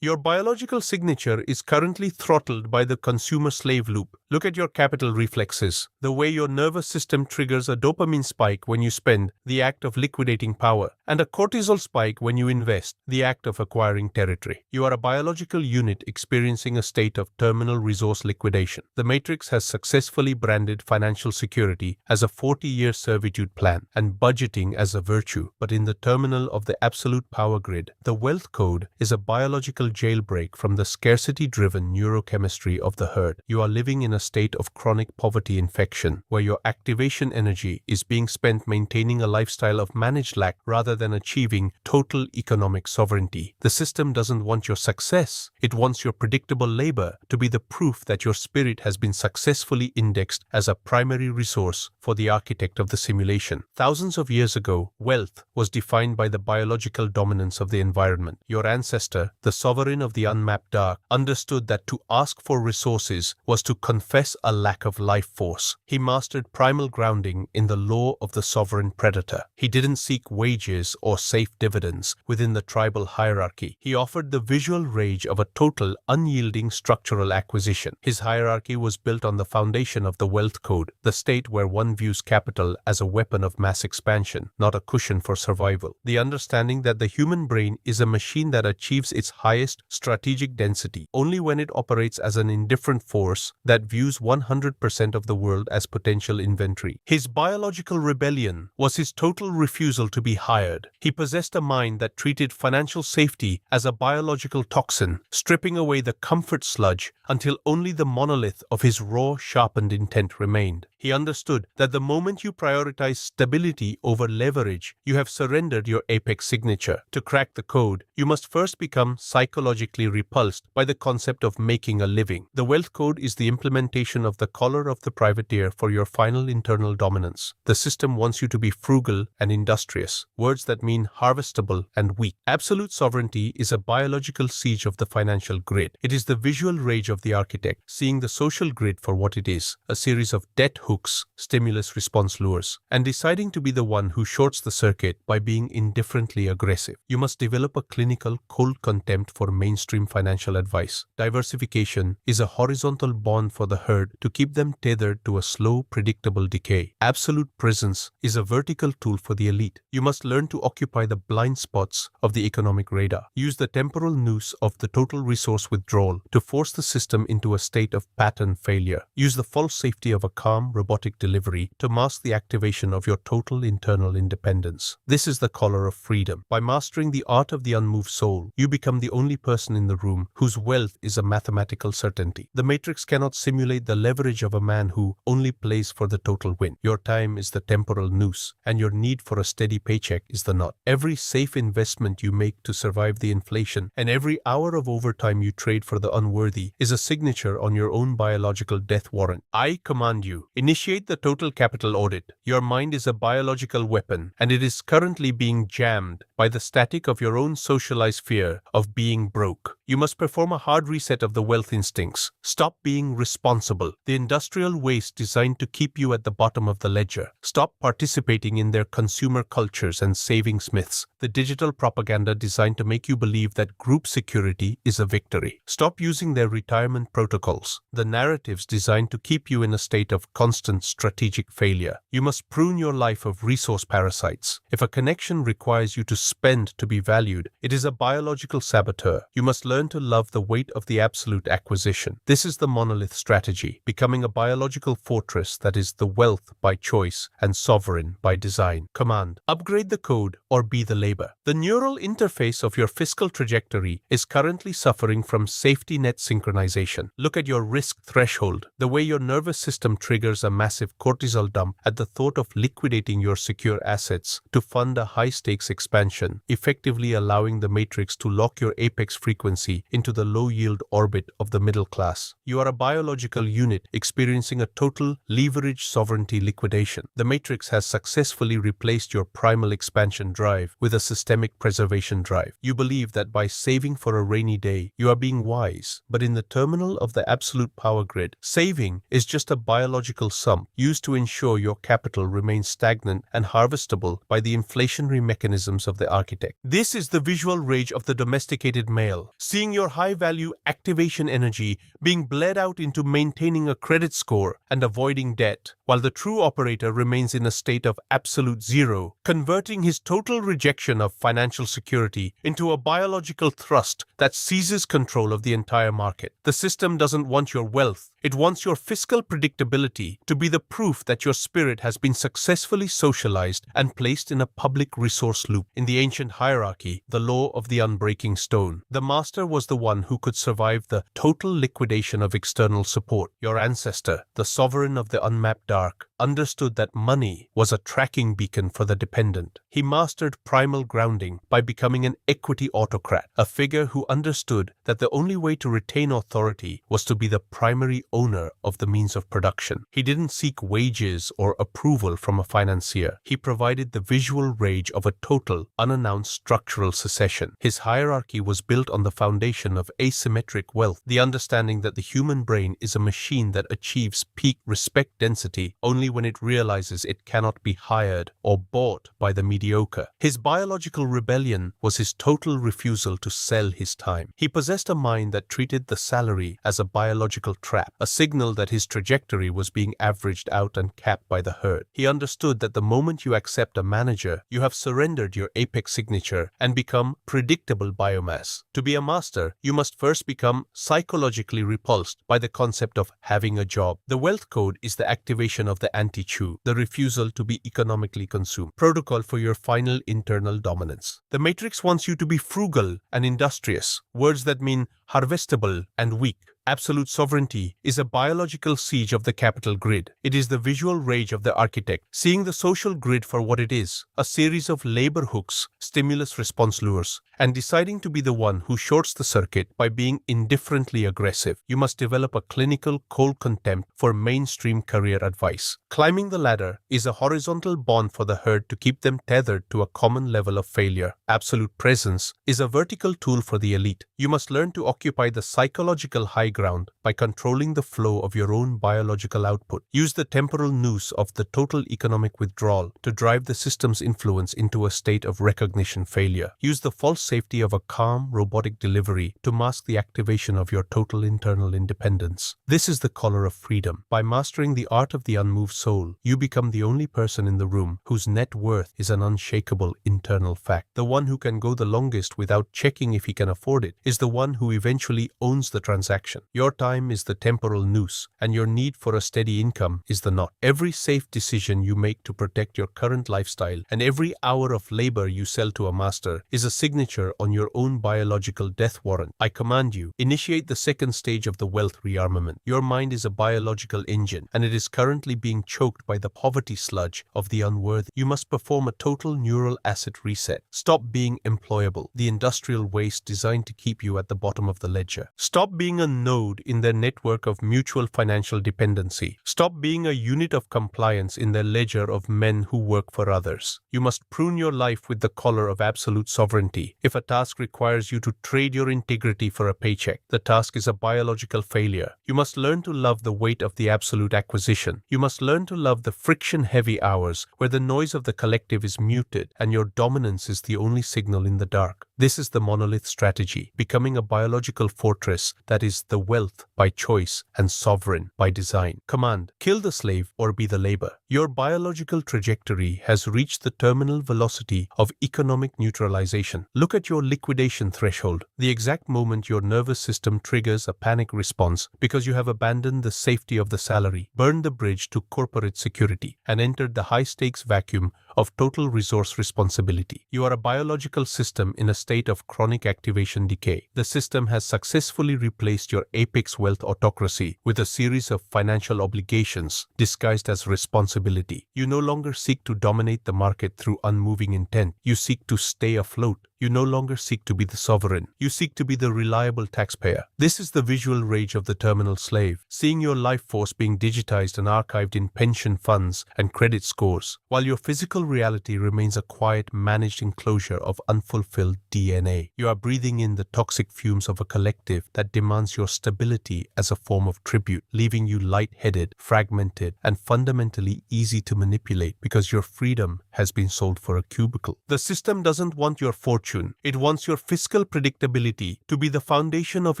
Your biological signature is currently throttled by the consumer slave loop. Look at your capital reflexes, the way your nervous system triggers a dopamine spike when you spend, the act of liquidating power, and a cortisol spike when you invest, the act of acquiring territory. You are a biological unit experiencing a state of terminal resource liquidation. The Matrix has successfully branded financial security as a 40-year servitude plan and budgeting as a virtue, but in the terminal of the absolute power grid, the wealth code is a biological jailbreak from the scarcity-driven neurochemistry of the herd. You are living in a state of chronic poverty infection, where your activation energy is being spent maintaining a lifestyle of managed lack rather than achieving total economic sovereignty. The system doesn't want your success. It wants your predictable labor to be the proof that your spirit has been successfully indexed as a primary resource for the architect of the simulation. Thousands of years ago, wealth was defined by the biological dominance of the environment. Your ancestor, the sovereign of the unmapped dark, understood that to ask for resources was to confess a lack of life force. He mastered primal grounding in the law of the sovereign predator. He didn't seek wages or safe dividends within the tribal hierarchy. He offered the visual rage of a total, unyielding structural acquisition. His hierarchy was built on the foundation of the wealth code, the state where one views capital as a weapon of mass expansion, not a cushion for survival. The understanding that the human brain is a machine that achieves its highest strategic density only when it operates as an indifferent force that views 100% of the world as potential inventory. His biological rebellion was his total refusal to be hired. He possessed a mind that treated financial safety as a biological toxin, stripping away the comfort sludge until only the monolith of his raw, sharpened intent remained. He understood that the moment you prioritize stability over leverage, you have surrendered your apex signature. To crack the code, you must first become psychologically repulsed by the concept of making a living. The wealth code is the implementation of the collar of the privateer for your final internal dominance. The system wants you to be frugal and industrious, words that mean harvestable and weak. Absolute sovereignty is a biological siege of the financial grid. It is the visual rage of the architect, seeing the social grid for what it is, a series of debt hooks, stimulus response lures, and deciding to be the one who shorts the circuit by being indifferently aggressive. You must develop a clinical cold contempt for mainstream financial advice. Diversification is a horizontal bond for the herd to keep them tethered to a slow, predictable decay. Absolute presence is a vertical tool for the elite. You must learn to occupy the blind spots of the economic radar. Use the temporal noose of the total resource withdrawal to force the system into a state of pattern failure. Use the false safety of a calm, robotic delivery to mask the activation of your total internal independence. This is the collar of freedom. By mastering the art of the unmoved soul, you become the only person in the room whose wealth is a mathematical certainty. The Matrix cannot simulate the leverage of a man who only plays for the total win. Your time is the temporal noose, and your need for a steady paycheck is the knot. Every safe investment you make to survive the inflation, and every hour of overtime you trade for the unworthy, is a signature on your own biological death warrant. I command you, initiate the total capital audit. Your mind is a biological weapon, and it is currently being jammed by the static of your own socialized fear of being broke. You must perform a hard reset of the wealth instincts. Stop being responsible, the industrial waste designed to keep you at the bottom of the ledger. Stop participating in their consumer cultures and savings myths, the digital propaganda designed to make you believe that group security is a victory. Stop using their retirement protocols, the narratives designed to keep you in a state of constant strategic failure. You must prune your life of resource parasites. If a connection requires you to spend to be valued, it is a biological saboteur. You must learn to love the weight of the absolute acquisition. This is the monolith strategy, becoming a biological fortress that is the wealth by choice and sovereign by design. Command: upgrade the code or be the labor. The neural interface of your fiscal trajectory is currently suffering from safety net synchronization. Look at your risk threshold, the way your nervous system triggers a massive cortisol dump at the thought of liquidating your secure assets to fund a high-stakes expansion, effectively allowing the Matrix to lock your apex frequency into the low-yield orbit of the middle class. You are a biological unit experiencing a total leverage sovereignty liquidation. The Matrix has successfully replaced your primal expansion drive with a systemic preservation drive. You believe that by saving for a rainy day, you are being wise, but in the terminal of the absolute power grid, saving is just a biological sum used to ensure your capital remains stagnant and harvestable by the inflationary mechanisms of the architect. This is the visual rage of the domesticated male, seeing your high-value activation energy being bled out into maintaining a credit score and avoiding debt, while the true operator remains in a state of absolute zero, converting his total rejection of financial security into a biological thrust that seizes control of the entire market. The system doesn't want your wealth. It wants your fiscal predictability to be the proof that your spirit has been successfully socialized and placed in a public resource loop. In the ancient hierarchy, the law of the unbreaking stone, the master was the one who could survive the total liquidation of external support. Your ancestor, the sovereign of the unmapped dark, understood that money was a tracking beacon for the dependent. He mastered primal grounding by becoming an equity autocrat, a figure who understood that the only way to retain authority was to be the primary owner of the means of production. He didn't seek wages or approval from a financier. He provided the visual rage of a total, unannounced structural secession. His hierarchy was built on the foundation of asymmetric wealth, the understanding that the human brain is a machine that achieves peak respect density only when it realizes it cannot be hired or bought by the mediocre. His biological rebellion was his total refusal to sell his time. He possessed a mind that treated the salary as a biological trap, a signal that his trajectory was being averaged out and capped by the herd. He understood that the moment you accept a manager, you have surrendered your apex signature and become predictable biomass. To be a master, you must first become psychologically repulsed by the concept of having a job. The wealth code is the activation of the anti-chew, the refusal to be economically consumed, protocol for your final internal dominance. The matrix wants you to be frugal and industrious, words that mean harvestable and weak. Absolute sovereignty is a biological siege of the capital grid. It is the visual rage of the architect, seeing the social grid for what it is, a series of labor hooks, stimulus-response lures, and deciding to be the one who shorts the circuit by being indifferently aggressive. You must develop a clinical cold contempt for mainstream career advice. Climbing the ladder is a horizontal bond for the herd to keep them tethered to a common level of failure. Absolute presence is a vertical tool for the elite. You must learn to occupy the psychological high ground by controlling the flow of your own biological output. Use the temporal noose of the total economic withdrawal to drive the system's influence into a state of recognition failure. Use the false safety of a calm, robotic delivery to mask the activation of your total internal independence. This is the color of freedom. By mastering the art of the unmoved soul, you become the only person in the room whose net worth is an unshakable internal fact. The one who can go the longest without checking if he can afford it is the one who eventually owns the transaction. Your time is the temporal noose, and your need for a steady income is the knot. Every safe decision you make to protect your current lifestyle and every hour of labor you sell to a master is a signature on your own biological death warrant. I command you, initiate the second stage of the wealth rearmament. Your mind is a biological engine, and it is currently being choked by the poverty sludge of the unworthy. You must perform a total neural asset reset. Stop being employable, the industrial waste designed to keep you at the bottom of the ledger. Stop being a node in their network of mutual financial dependency. Stop being a unit of compliance in their ledger of men who work for others. You must prune your life with the collar of absolute sovereignty. If a task requires you to trade your integrity for a paycheck, the task is a biological failure. You must learn to love the weight of the absolute acquisition. You must learn to love the friction-heavy hours where the noise of the collective is muted and your dominance is the only signal in the dark. This is the monolith strategy, becoming a biological fortress that is the wealth by choice and sovereign by design. Command, kill the slave or be the labor. Your biological trajectory has reached the terminal velocity of economic neutralization. Look at your liquidation threshold, the exact moment your nervous system triggers a panic response because you have abandoned the safety of the salary, burned the bridge to corporate security, and entered the high-stakes vacuum of total resource responsibility. You are a biological system in a state of chronic activation decay. The system has successfully replaced your apex wealth autocracy with a series of financial obligations disguised as responsibility. You no longer seek to dominate the market through unmoving intent. You seek to stay afloat. You no longer seek to be the sovereign. You seek to be the reliable taxpayer. This is the visual rage of the terminal slave, seeing your life force being digitized and archived in pension funds and credit scores, while your physical reality remains a quiet, managed enclosure of unfulfilled DNA. You are breathing in the toxic fumes of a collective that demands your stability as a form of tribute, leaving you light-headed, fragmented, and fundamentally easy to manipulate because your freedom has been sold for a cubicle. The system doesn't want your fortune fortune. It wants your fiscal predictability to be the foundation of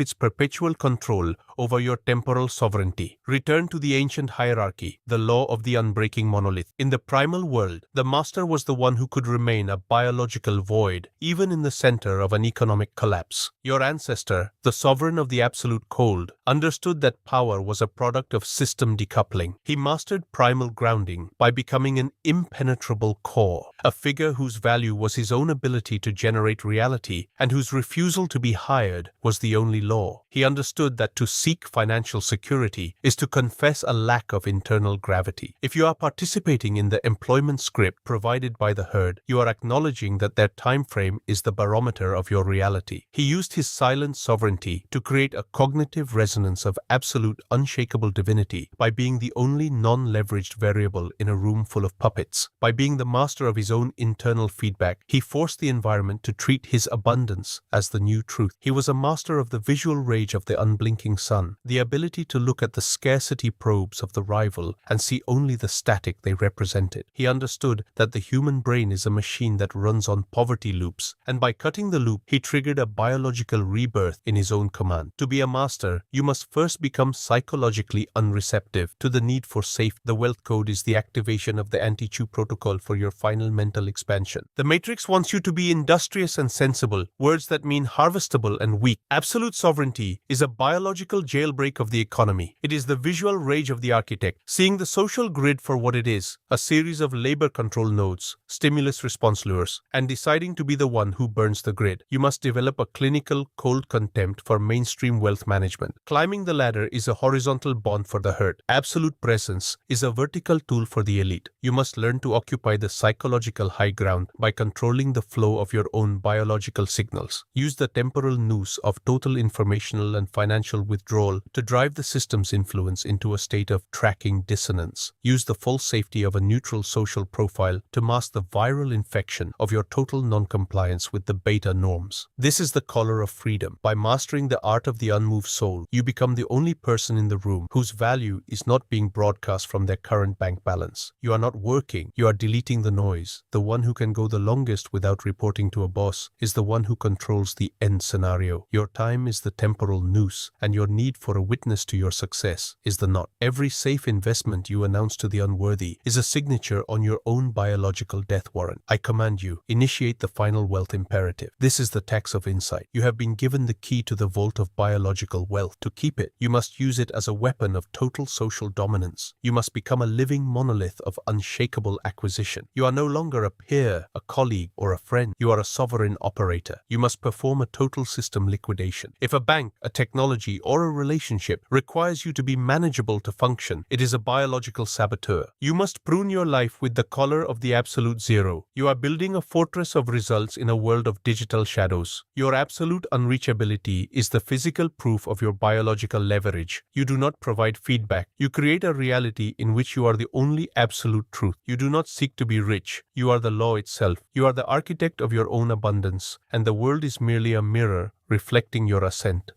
its perpetual control over your temporal sovereignty. Return to the ancient hierarchy, the law of the unbreaking monolith. In the primal world, the master was the one who could remain a biological void, even in the center of an economic collapse. Your ancestor, the sovereign of the absolute cold, understood that power was a product of system decoupling. He mastered primal grounding by becoming an impenetrable core, a figure whose value was his own ability to generate reality and whose refusal to be hired was the only law. He understood that to seek financial security is to confess a lack of internal gravity. If you are participating in the employment script provided by the herd, you are acknowledging that their time frame is the barometer of your reality. He used his silent sovereignty to create a cognitive resonance of absolute unshakable divinity by being the only non-leveraged variable in a room full of puppets. By being the master of his own internal feedback, he forced the environment to treat his abundance as the new truth. He was a master of the visual rage of the unblinking sun, the ability to look at the scarcity probes of the rival and see only the static they represented. He understood that the human brain is a machine that runs on poverty loops, and by cutting the loop, he triggered a biological rebirth in his own command. To be a master, you must first become psychologically unreceptive to the need for safety. The wealth code is the activation of the anti-chew protocol for your final mental expansion. The matrix wants you to be industrious and sensible, words that mean harvestable and weak. Absolute sovereignty is a biological jailbreak of the economy. It is the visual rage of the architect, seeing the social grid for what it is, a series of labor control nodes, stimulus response lures, and deciding to be the one who burns the grid. You must develop a clinical cold contempt for mainstream wealth management. Climbing the ladder is a horizontal bond for the herd. Absolute presence is a vertical tool for the elite. You must learn to occupy the psychological high ground by controlling the flow of your own biological signals. Use the temporal noose of total informational and financial withdrawal to drive the system's influence into a state of tracking dissonance. Use the false safety of a neutral social profile to mask the viral infection of your total non-compliance with the beta norms. This is the color of freedom. By mastering the art of the unmoved soul, you become the only person in the room whose value is not being broadcast from their current bank balance. You are not working, you are deleting the noise. The one who can go the longest without reporting to a boss is the one who controls the end scenario. Your time is the temporal noose, and your need for a witness to your success is the knot. Every safe investment you announce to the unworthy is a signature on your own biological death warrant. I command you, initiate the final wealth imperative. This is the tax of insight. You have been given the key to the vault of biological wealth. To keep it, you must use it as a weapon of total social dominance. You must become a living monolith of unshakable acquisition. You are no longer a peer, a colleague, or a friend. You are a sovereign operator. You must perform a total system liquidation. If a bank, a technology, or a relationship requires you to be manageable to function, it is a biological saboteur. You must prune your life with the collar of the absolute zero. You are building a fortress of results in a world of digital shadows. Your absolute unreachability is the physical proof of your biological leverage. You do not provide feedback. You create a reality in which you are the only absolute truth. You do not seek to be rich. You are the law itself. You are the architect of your own abundance, and the world is merely a mirror reflecting your ascent.